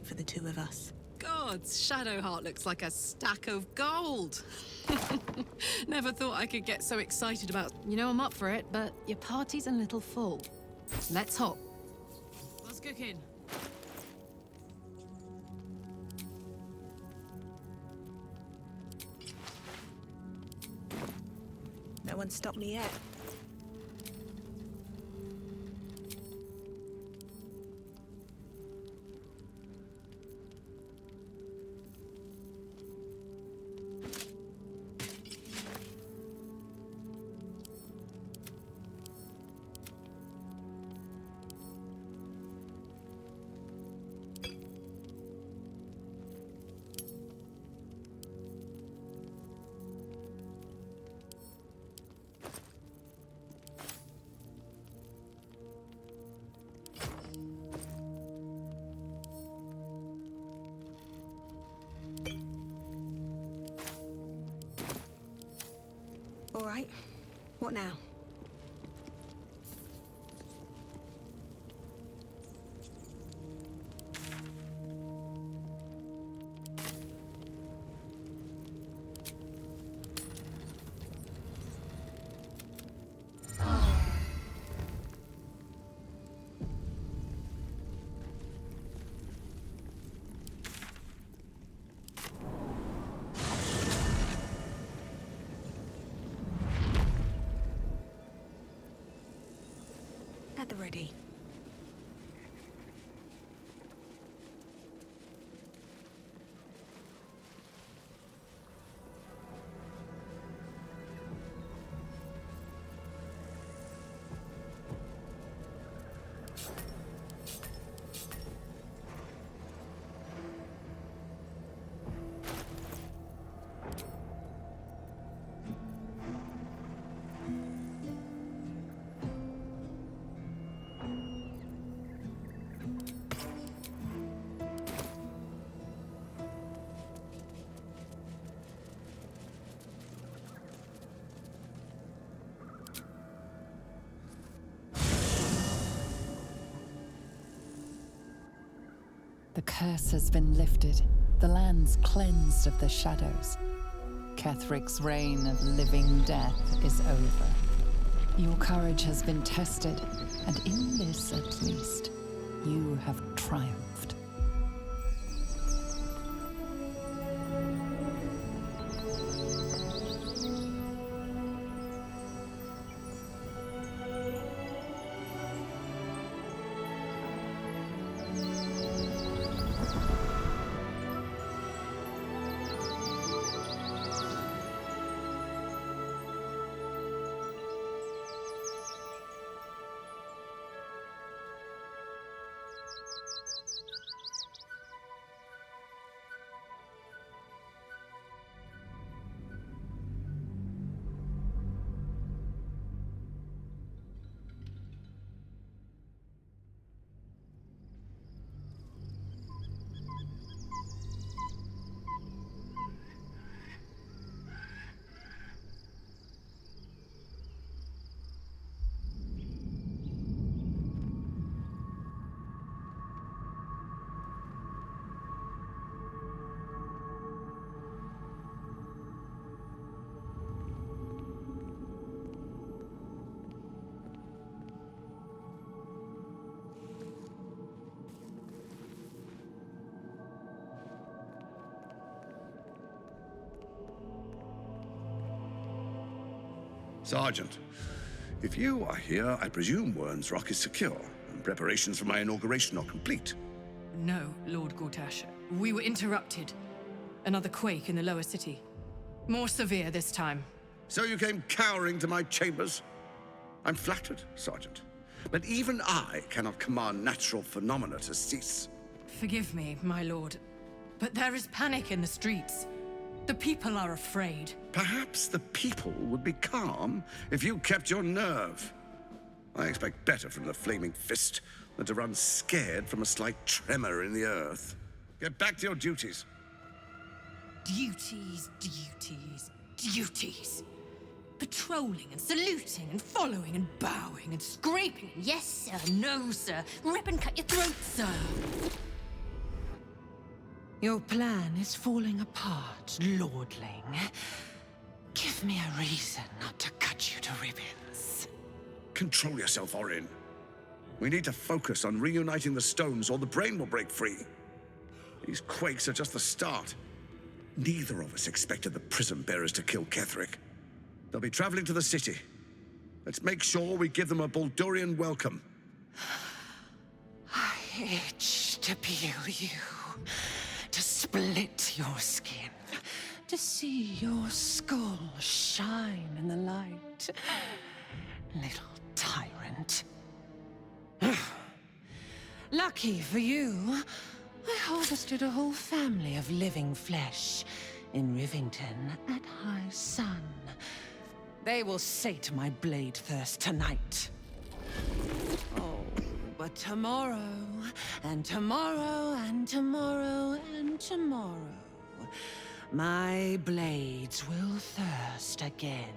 meant for the two of us. Gods, Shadowheart looks like a stack of gold. Never thought I could get so excited about... You know, I'm up for it, but your party's a little full. Let's hop. What's cooking? No one stopped me yet. All right. What now? At the ready. The curse has been lifted, the land's cleansed of the shadows. Kethric's reign of living death is over. Your courage has been tested, and in this at least, you have triumphed. Sergeant, if you are here, I presume Wern's Rock is secure, and preparations for my inauguration are complete. No, Lord Gortash. We were interrupted. Another quake in the lower city. More severe this time. So you came cowering to my chambers? I'm flattered, Sergeant. But even I cannot command natural phenomena to cease. Forgive me, my lord, but there is panic in the streets. The people are afraid. Perhaps the people would be calm if you kept your nerve. I expect better from the Flaming Fist than to run scared from a slight tremor in the earth. Get back to your duties. Duties, duties, duties. Patrolling and saluting and following and bowing and scraping. Yes, sir. No, sir. Rip and cut your throat, sir. Your plan is falling apart, lordling. Give me a reason not to cut you to ribbons. Control yourself, Orin. We need to focus on reuniting the stones or the brain will break free. These quakes are just the start. Neither of us expected the Prism Bearers to kill Ketheric. They'll be traveling to the city. Let's make sure we give them a Baldurian welcome. I itch to peel you, to split your skin, to see your skull shine in the light. Little tyrant. Lucky for you, I harvested a whole family of living flesh in Rivington at high sun. They will sate my blade thirst tonight. Oh, but tomorrow, and tomorrow, and tomorrow, and tomorrow, my blades will thirst again.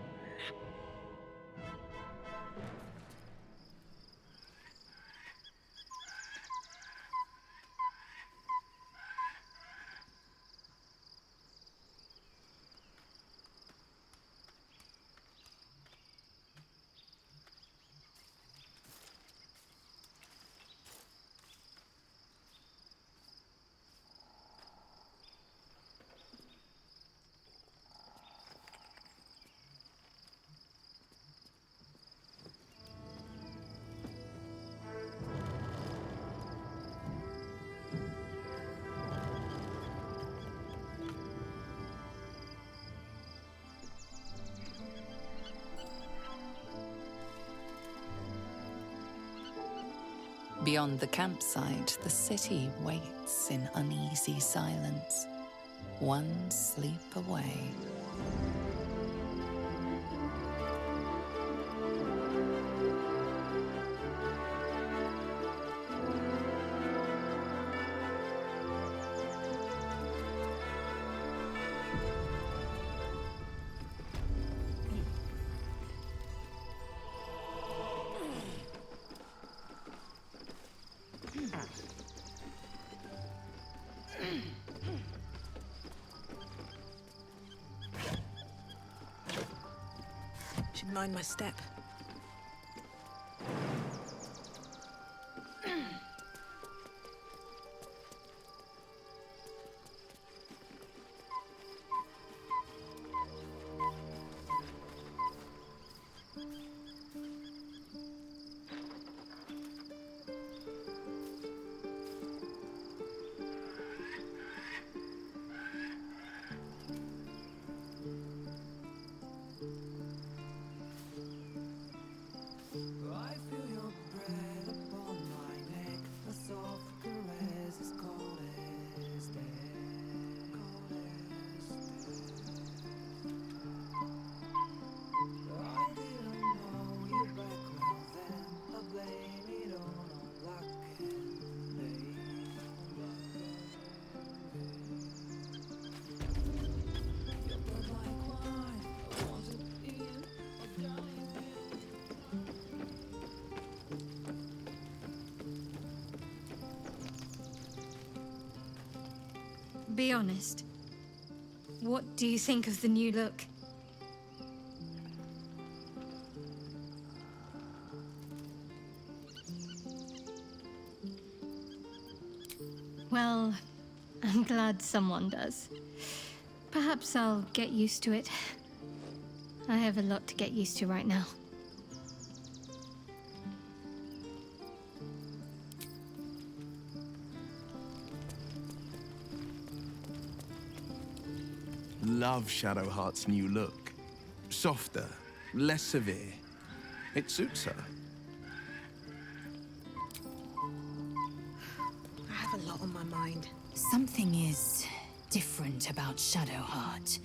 Beyond the campsite, the city waits in uneasy silence, one sleep away. Should mind my step. Be honest. What do you think of the new look? Well, I'm glad someone does. Perhaps I'll get used to it. I have a lot to get used to right now. Love Shadowheart's new look. Softer, less severe. It suits her. I have a lot on my mind. Something is different about Shadowheart.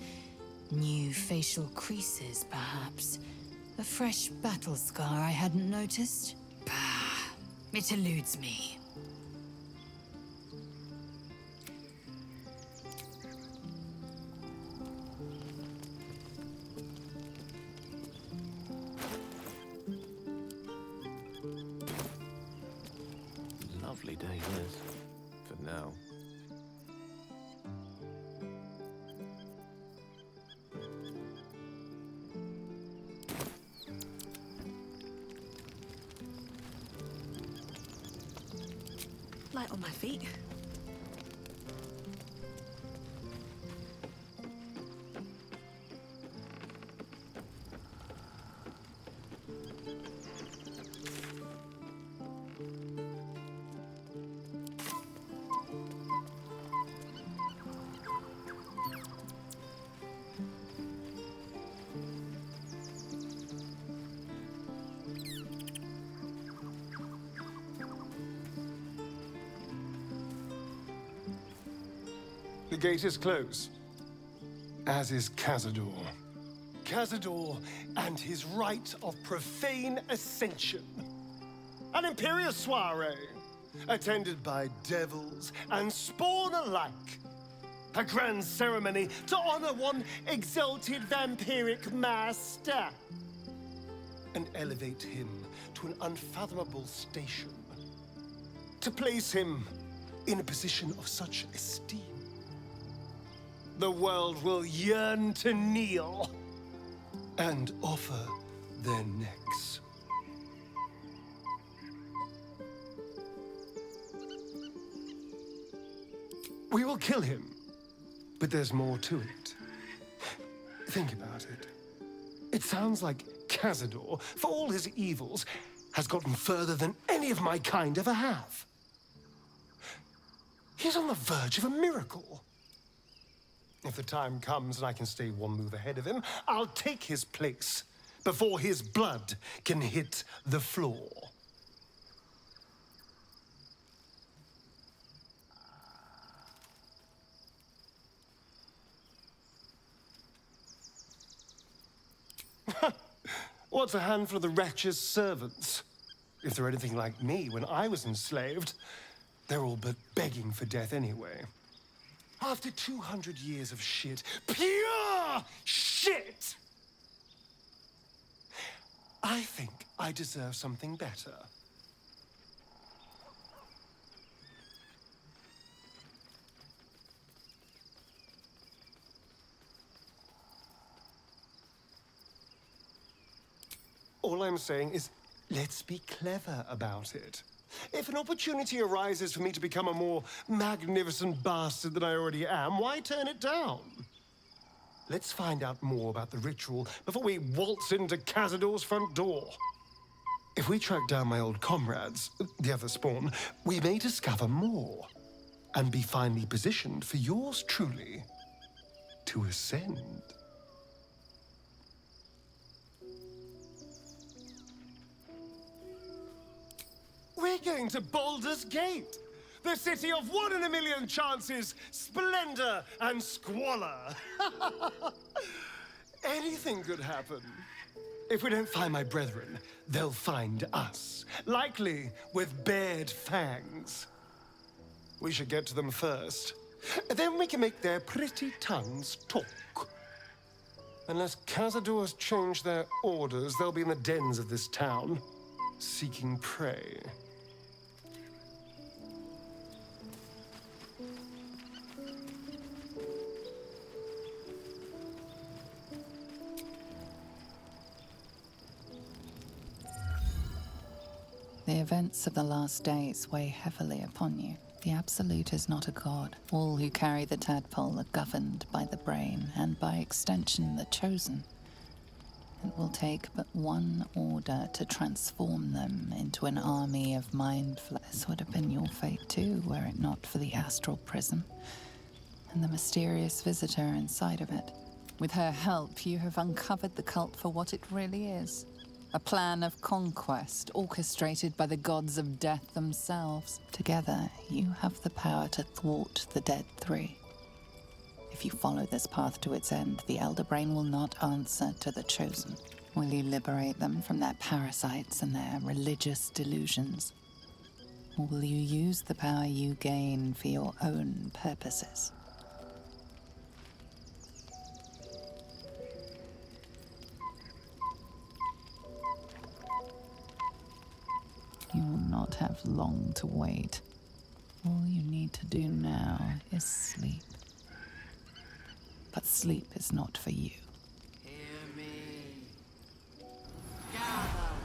New facial creases, perhaps. A fresh battle scar I hadn't noticed. Bah, it eludes me. Lovely day this, for now. light on my feet. The gate is closed, as is Cazador. Cazador and his rite of profane ascension. An imperial soiree, attended by devils and spawn alike. A grand ceremony to honor one exalted vampiric master. And elevate him to an unfathomable station. To place him in a position of such esteem. The world will yearn to kneel and offer their necks. We will kill him, but there's more to it. Think about it. It sounds like Cazador, for all his evils, has gotten further than any of my kind ever have. He's on the verge of a miracle. If the time comes and I can stay one move ahead of him, I'll take his place before his blood can hit the floor. What's a handful of the wretch's servants? If they're anything like me when I was enslaved, they're all but begging for death anyway. After 200 years of shit, pure shit! I think I deserve something better. All I'm saying is, let's be clever about it. If an opportunity arises for me to become a more magnificent bastard than I already am, why turn it down? Let's find out more about the ritual before we waltz into Cazador's front door. If we track down my old comrades, the other spawn, we may discover more and be finely positioned for yours truly to ascend. We're going to Baldur's Gate, the city of 1 in a million chances, splendor and squalor. Anything could happen. If we don't find my brethren, they'll find us, likely with bared fangs. We should get to them first. Then we can make their pretty tongues talk. Unless Cazador's changed their orders, they'll be in the dens of this town, seeking prey. The events of the last days weigh heavily upon you. The Absolute is not a god. All who carry the tadpole are governed by the brain, and by extension, the Chosen. It will take but one order to transform them into an army of mind flayers. This would have been your fate too, were it not for the astral prism, and the mysterious visitor inside of it. With her help, you have uncovered the cult for what it really is. A plan of conquest orchestrated by the gods of death themselves. Together, you have the power to thwart the Dead Three. If you follow this path to its end, the Elder Brain will not answer to the Chosen. Will you liberate them from their parasites and their religious delusions? Or will you use the power you gain for your own purposes? You will not have long to wait. All you need to do now is sleep. But sleep is not for you. Hear me. Gather.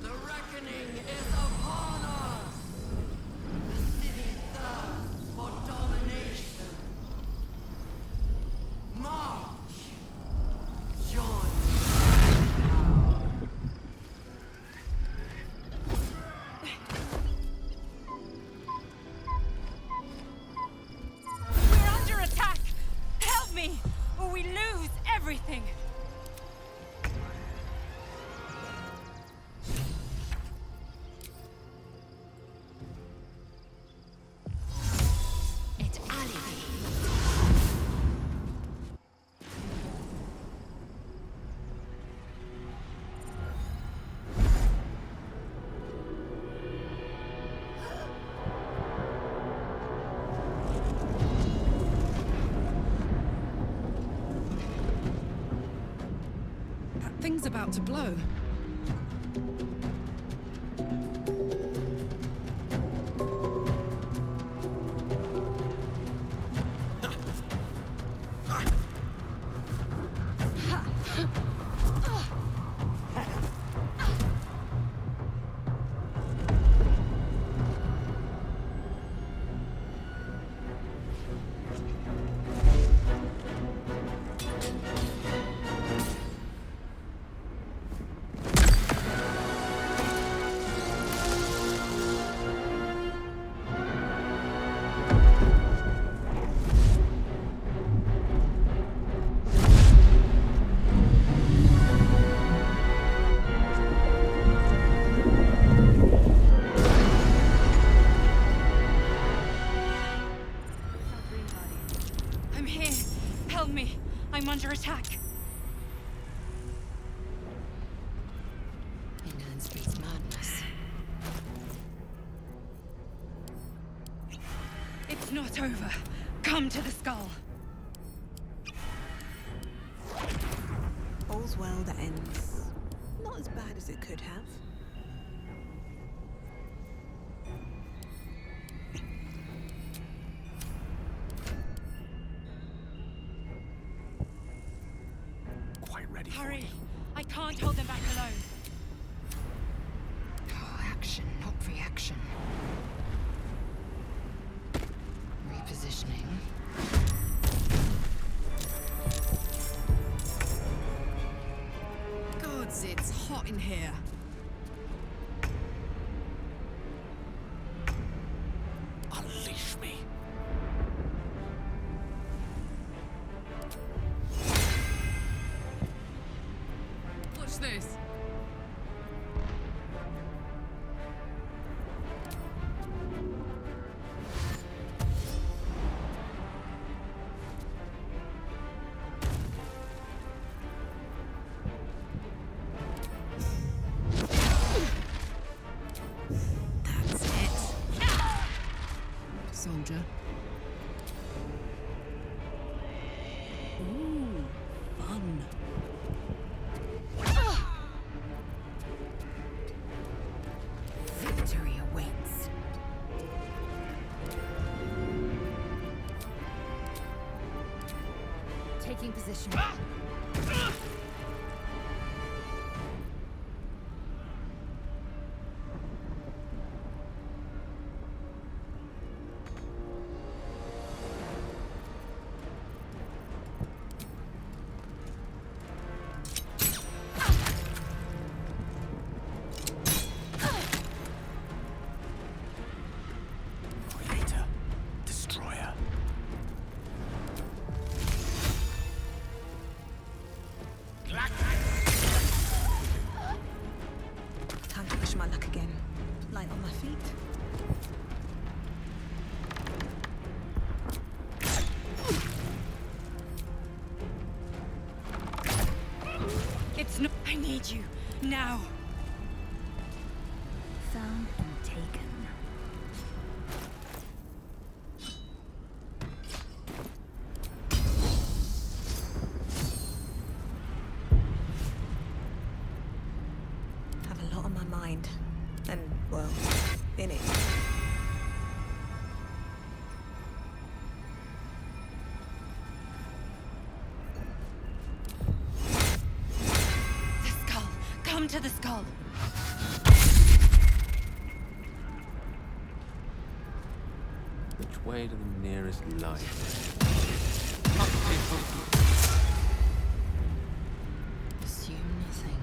The reckoning is upon us. Thing's about to blow. I'm under attack. Ignorance breeds madness. It's not over. Come to the skull. All's well that ends. Not as bad as it could have. Hurry! I can't hold them back alone. Oh, action, not reaction. Repositioning. Gods, it's hot in here. Unleash me. Watch this. That's it. Soldier. Ooh, fun. Victory awaits. Taking position. Creator. Destroyer. Time to push my luck again. Light on my feet. It's not. I need you now. Found and taken. Have a lot on my mind. And, well, in it. The skull. Come to the skull. Which way to the nearest light? Assume nothing.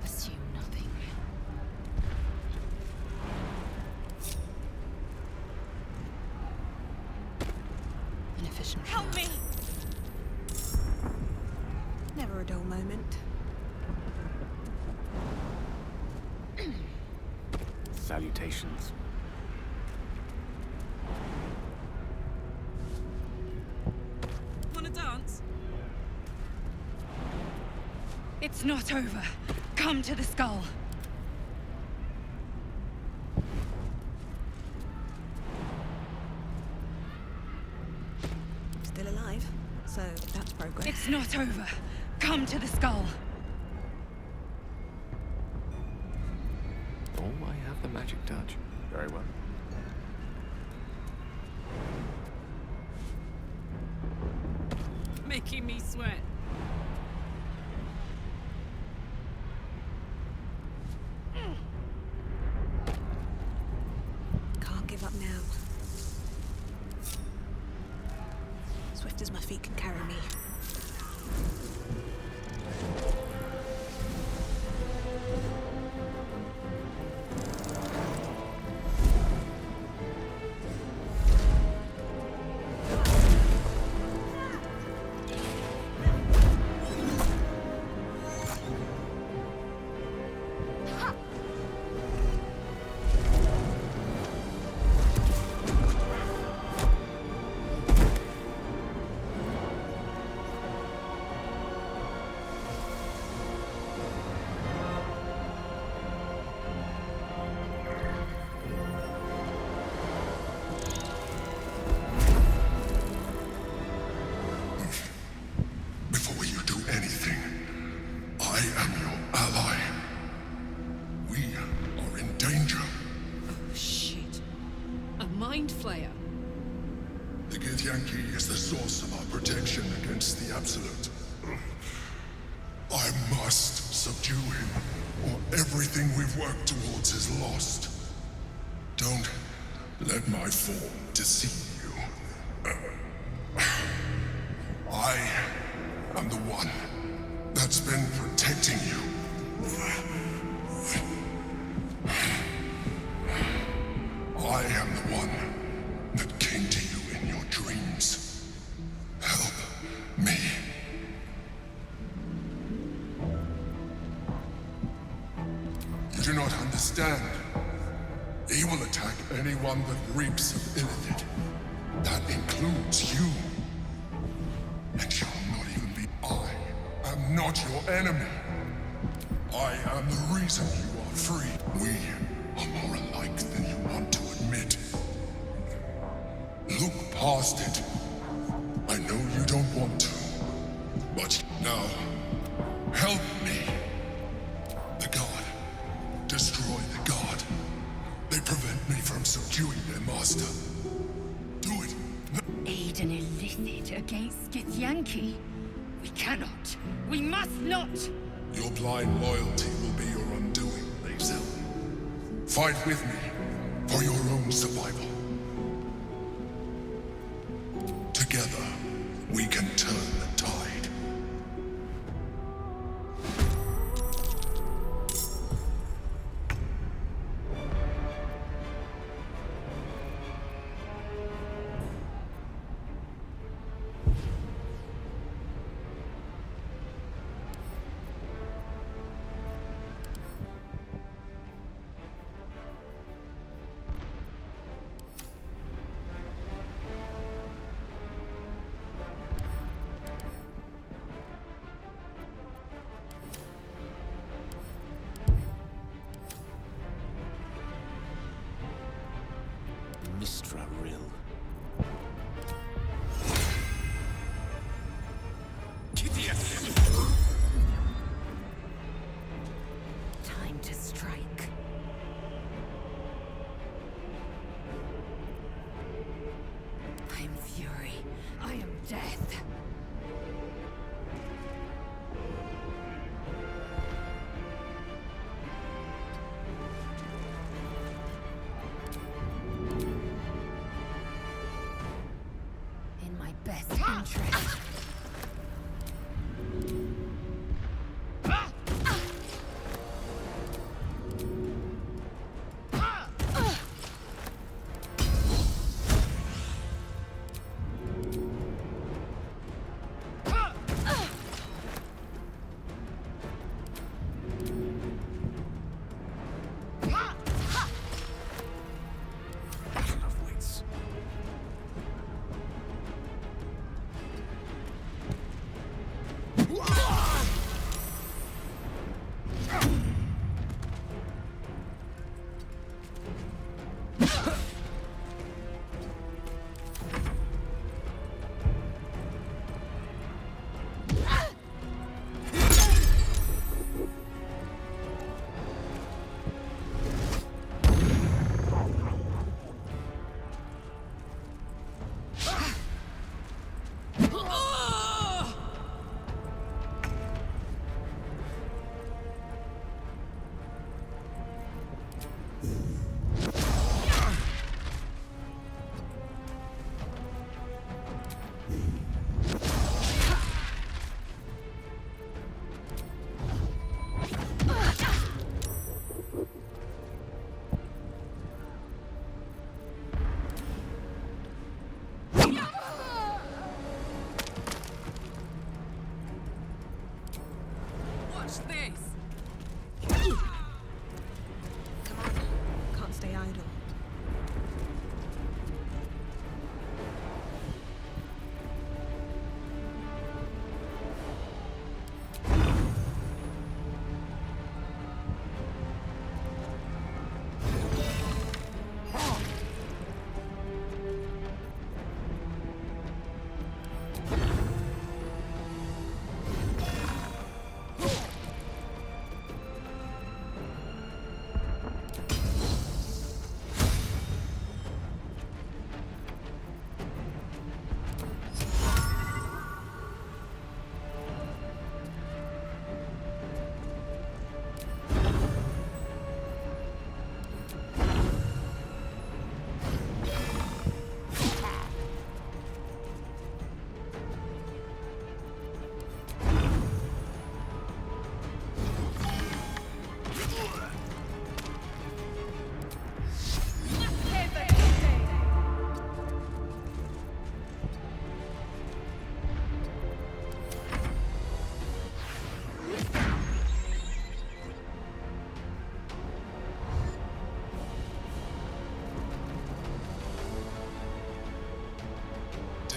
Assume nothing. Inefficient. Help me! Never a dull moment. Salutations. Wanna dance? It's not over. Come to the skull. So that's progress. It's not over. Come to the skull. Oh, I have the magic touch. Very well. Making me sweat. Can't give up now. Swift as my feet can carry me. The Githyanki is the source of our protection against the Absolute. I must subdue him, or everything we've worked towards is lost. Don't let my form deceive you. I am the one that's been protecting you. I am the one that came to you in your dreams. Help me. You do not understand. He will attack anyone that reaps of Illithid. That includes you. And you will not even be. I am not your enemy. I am the reason you are free. We are more alike than you want to admit. Look past it. I know you don't want to. But now, help me. The God. Destroy the God. They prevent me from subduing their master. Do it. Aid an Illithid against Githyanki? We cannot. We must not! Your blind loyalty will be your undoing, Lae'zel. Fight with me for your own survival. Together, we can turn the tide. Mistra Rill. Time to strike. I am fury. I am death.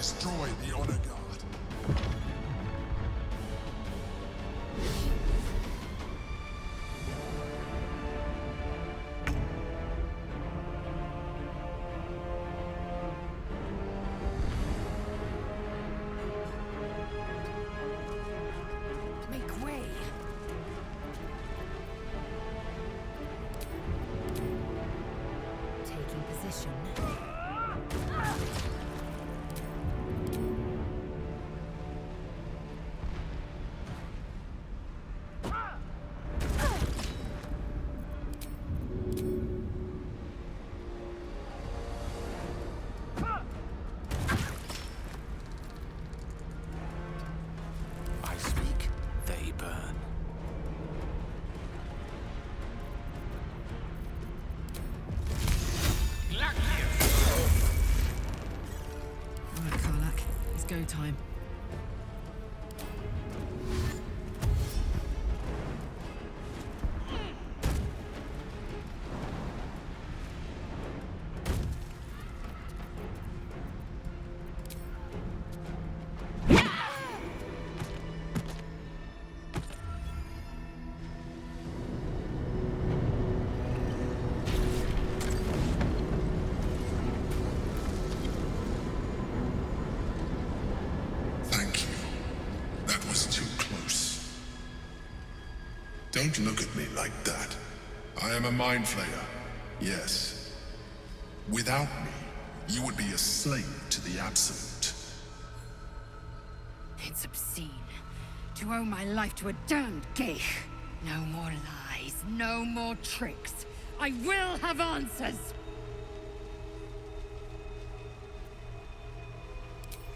destroy the Honor Guard. Make way. Taking position. I speak, they burn. Alright, Karlak. It's go time. Thank you. That was too close. Don't look at me like that. I am a mind flayer. Yes. Without me, you would be a slave to the Absolute. It's obscene to owe my life to a damned geich. No more lies, no more tricks. I will have answers.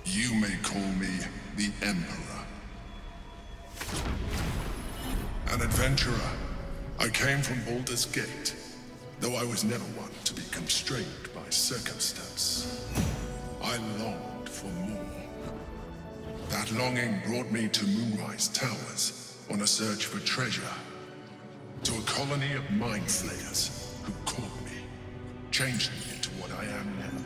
You may call me the Emperor. An adventurer. I came from Baldur's Gate, though I was never one to be constrained by circumstance. I longed for more. That longing brought me to Moonrise Towers on a search for treasure. To a colony of mind flayers who caught me, changed me into what I am now.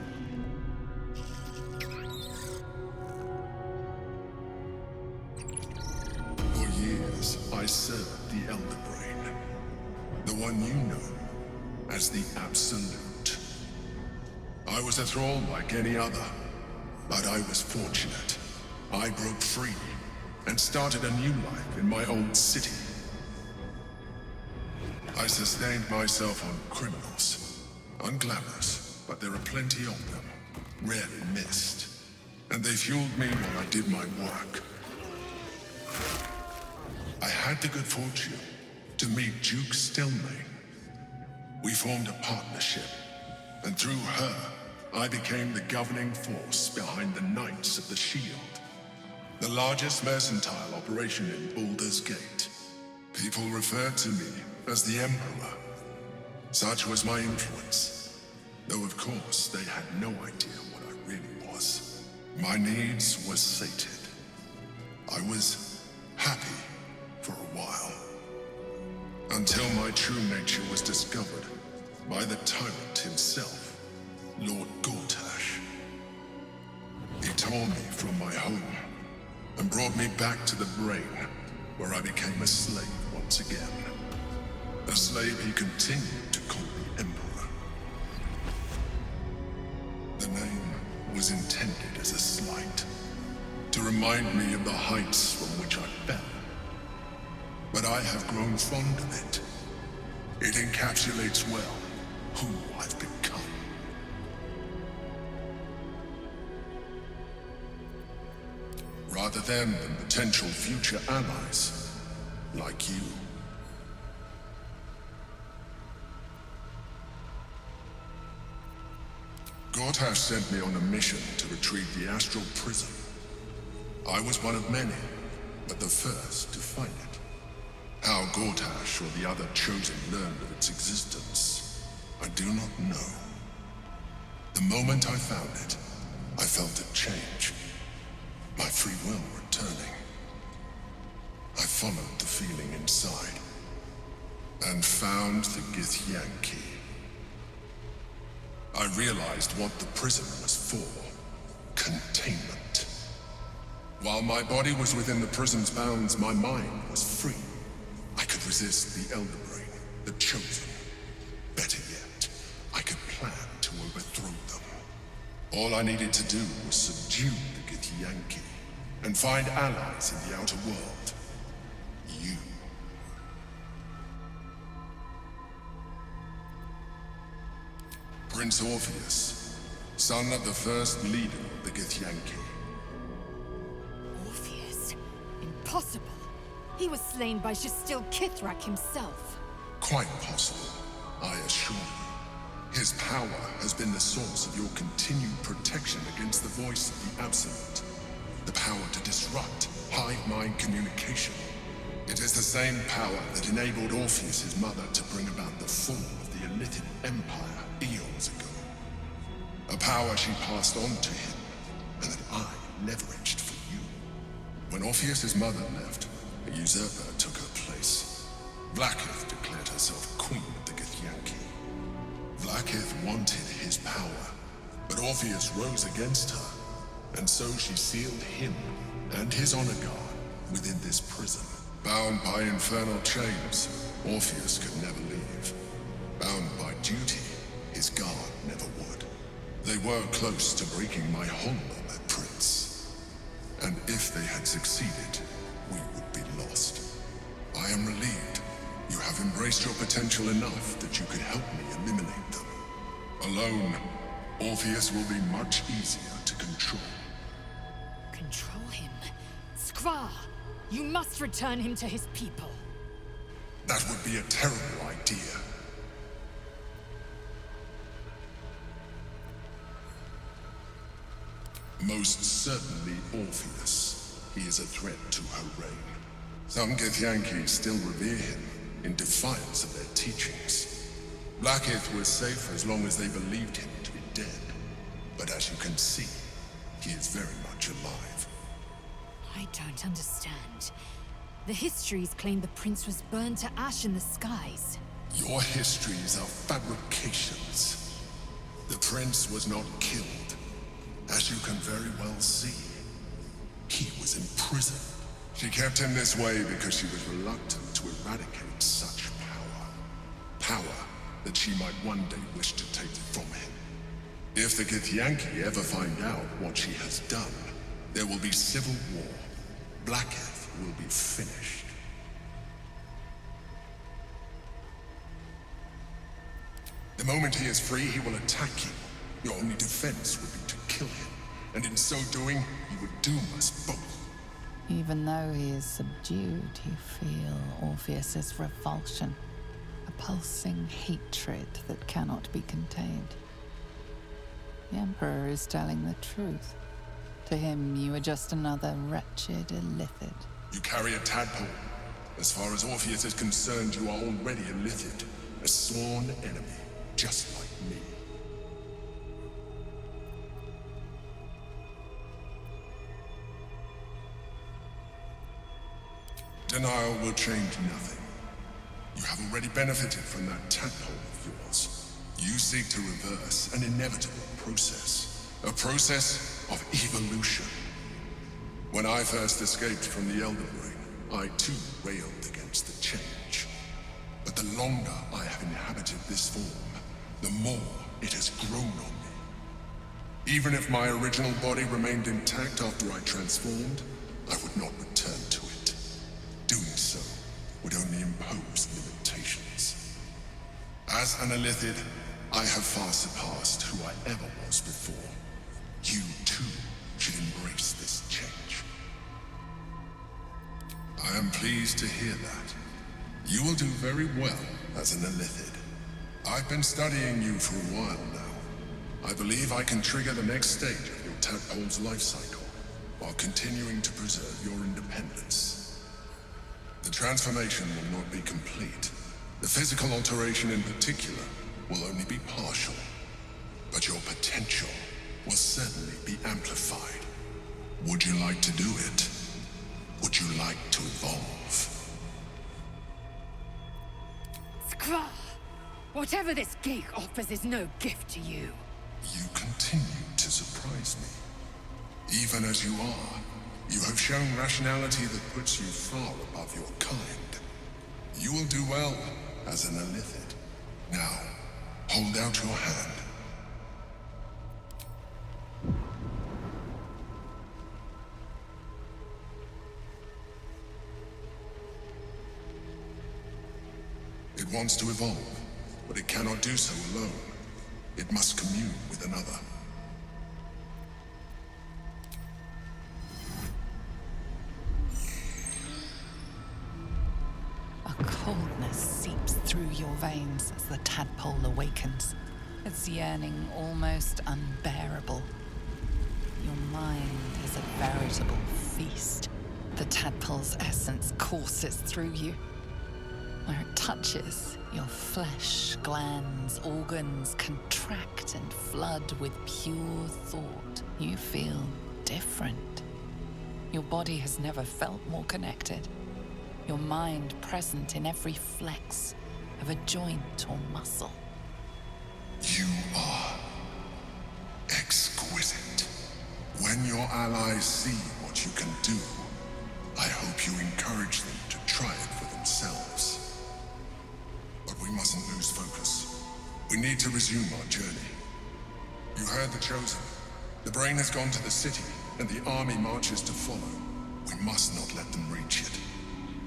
For years, I served the Elder Brain, the one you know as the Absolute. I was a thrall like any other, but I was fortunate. I broke free and started a new life in my old city. I sustained myself on criminals, unglamorous, but there are plenty of them, rarely missed. And they fueled me while I did my work. I had the good fortune to meet Duke Stillmain. We formed a partnership, and through her, I became the governing force behind the Knights of the Shield, the largest mercantile operation in Baldur's Gate. People referred to me as the Emperor. Such was my influence, though of course they had no idea what I really was. My needs were sated. I was happy for a while, until my true nature was discovered by the tyrant himself, Lord Gortash. He tore me from my home and brought me back to the Brain, where I became a slave once again. A slave he continued to call the Emperor. The name was intended as a slight, to remind me of the heights from which I fell. But I have grown fond of it. It encapsulates well who I've become. Rather than potential future allies, like you. Gortash sent me on a mission to retrieve the Astral Prism. I was one of many, but the first to find it. How Gortash or the other Chosen learned of its existence, I do not know. The moment I found it, I felt a change. My free will returning. I followed the feeling inside, and found the Githyanki. I realized what the prism was for. Containment. While my body was within the prison's bounds, my mind was free. I could resist the Elder Brain, the Chosen. Better yet, I could plan to overthrow them. All I needed to do was subdue the Githyanki and find allies in the outer world. You. Prince Orpheus, son of the first leader of the Githyanki. Orpheus? Impossible. He was slain by Shastil Kithrak himself. Quite possible, I assure you. His power has been the source of your continued protection against the voice of the Absolute. The power to disrupt hive-mind communication. It is the same power that enabled Orpheus's mother to bring about the fall of the Illithid Empire eons ago. A power she passed on to him, and that I leveraged for you. When Orpheus's mother left, a usurper took her place. Vlaakith declared herself queen of the Githyanki. Vlaakith wanted his power, but Orpheus rose against her, and so she sealed him and his honor guard within this prison. Bound by infernal chains, Orpheus could never leave. Bound by duty, his guard never would. They were close to breaking my hold on that prince. And if they had succeeded, we would be lost. I am relieved. You have embraced your potential enough that you could help me eliminate them. Alone, Orpheus will be much easier to control. Control him? Skvar! You must return him to his people. That would be a terrible idea. Most certainly Orpheus. He is a threat to her reign. Some Githyanki still revere him, in defiance of their teachings. Vlaakith was safe as long as they believed him to be dead. But as you can see, he is very much alive. I don't understand. The histories claim the prince was burned to ash in the skies. Your histories are fabrications. The prince was not killed. As you can very well see, he was imprisoned. She kept him this way because she was reluctant to eradicate such power. Power that she might one day wish to take from him. If the Githyanki ever find out what she has done, there will be civil war. Vlaakith will be finished. The moment he is free, he will attack you. Your only defense would be to kill him. And in so doing, he would doom us both. Even though he is subdued, you feel Orpheus's revulsion. A pulsing hatred that cannot be contained. The Emperor is telling the truth. To him, you are just another wretched Illithid. You carry a tadpole. As far as Orpheus is concerned, you are already Illithid. A sworn enemy, just like me. Denial will change nothing. You have already benefited from that tadpole of yours. You seek to reverse an inevitable process. A process of evolution. When I first escaped from the Elder Brain, I too railed against the change. But the longer I have inhabited this form, the more it has grown on me. Even if my original body remained intact after I transformed, I would not return to it. Doing so would only impose limitations. As an Illithid, I have far surpassed who I ever was before. You, too, should embrace this change. I am pleased to hear that. You will do very well as an Illithid. I've been studying you for a while now. I believe I can trigger the next stage of your tadpole's life cycle, while continuing to preserve your independence. The transformation will not be complete. The physical alteration in particular will only be partial. But your potential will certainly be amplified. Would you like to do it? Would you like to evolve? Skvar! Whatever this gig offers is no gift to you. You continue to surprise me. Even as you are, You have shown rationality that puts you far above your kind. You will do well as an Illithid. Now, hold out your hand. It wants to evolve, but it cannot do so alone. It must commune with another. A coldness seeps through your veins as the tadpole awakens, its yearning almost unbearable. Your mind is a veritable feast. The tadpole's essence courses through you. Where it touches, your flesh, glands, organs contract and flood with pure thought. You feel different. Your body has never felt more connected. Your mind present in every flex of a joint or muscle. You are exquisite. When your allies see what you can do, I hope you encourage them to try it for themselves. But we mustn't lose focus. We need to resume our journey. You heard the Chosen. The brain has gone to the city, and the army marches to follow. We must not let them reach it.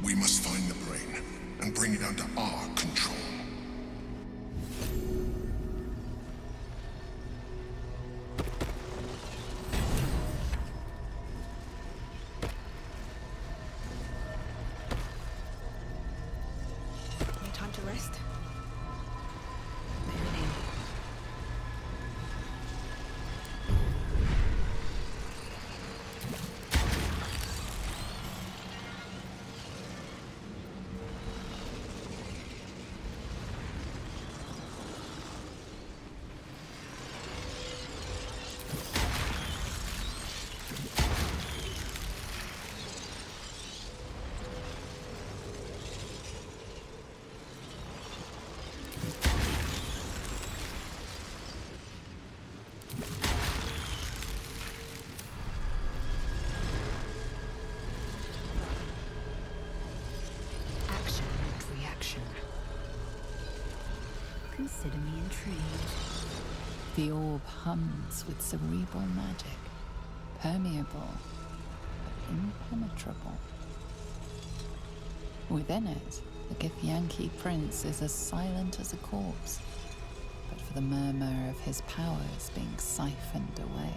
We must find the brain, and bring it under our control. No time to rest. Consider me intrigued. The orb hums with cerebral magic, permeable but impenetrable. Within it, the Githyanki prince is as silent as a corpse, but for the murmur of his powers being siphoned away.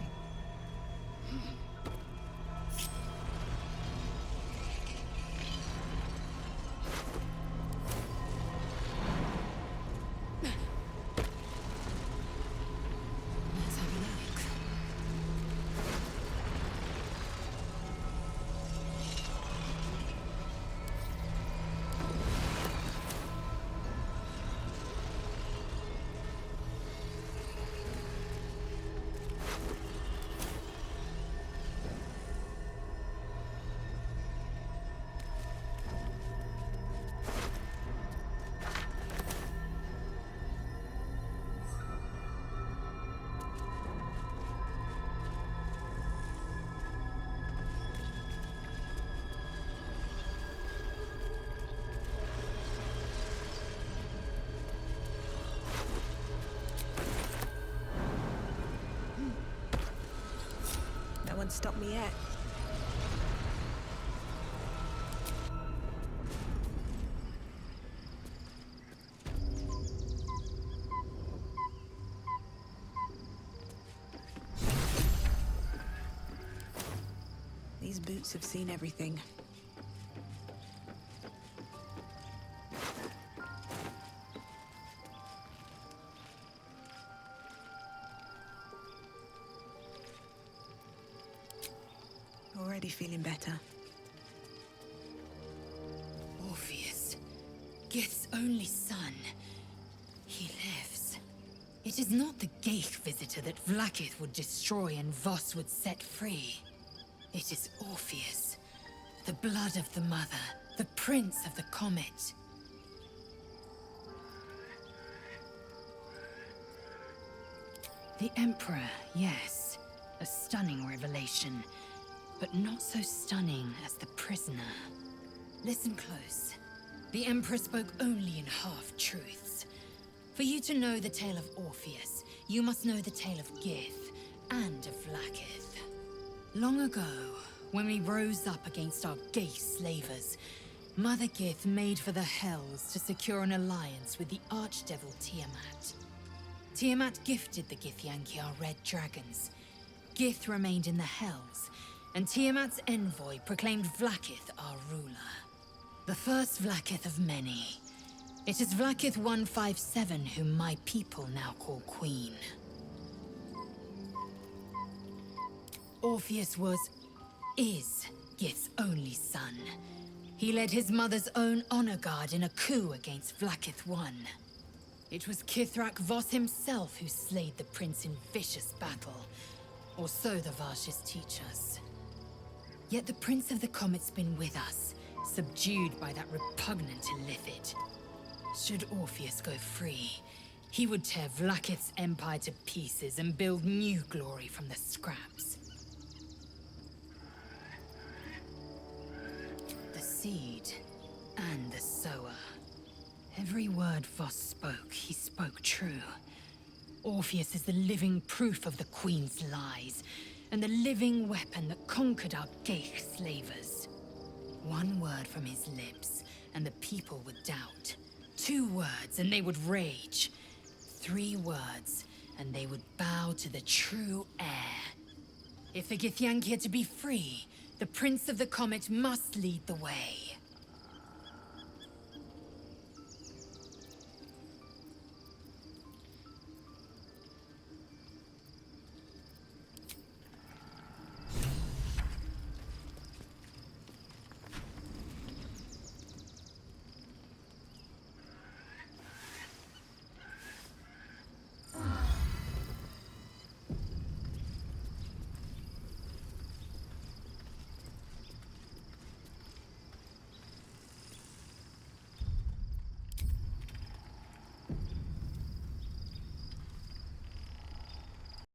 No one stopped me yet. These boots have seen everything. Already feeling better. Orpheus, Gith's only son. He lives. It is not the Geich visitor that Vlaakith would destroy and Voss would set free. It is Orpheus, the blood of the mother, the prince of the comet. The Emperor, yes. A stunning revelation. but not so stunning as the prisoner. Listen close. The Emperor spoke only in half-truths. For you to know the tale of Orpheus, you must know the tale of Gith and of Vlaakith. Long ago, when we rose up against our gay slavers, Mother Gith made for the Hells to secure an alliance with the archdevil Tiamat. Tiamat gifted the Githyanki our red dragons. Gith remained in the Hells, and Tiamat's envoy proclaimed Vlaakith our ruler. The first Vlaakith of many. It is Vlaakith 157 whom my people now call Queen. Orpheus is Gith's only son. He led his mother's own honor guard in a coup against Vlaakith I. It was Kithrak Voss himself who slayed the prince in vicious battle, or so the Varshis teach us. Yet the Prince of the Comet's been with us, subdued by that repugnant Illithid. Should Orpheus go free, he would tear Vlaakith's empire to pieces and build new glory from the scraps. The seed and the sower. Every word Voss spoke, he spoke true. Orpheus is the living proof of the Queen's lies, and the living weapon that conquered our Geich slavers. One word from his lips, and the people would doubt. 2 words, and they would rage. 3 words, and they would bow to the true heir. If the Githyanki are to be free, the Prince of the Comet must lead the way.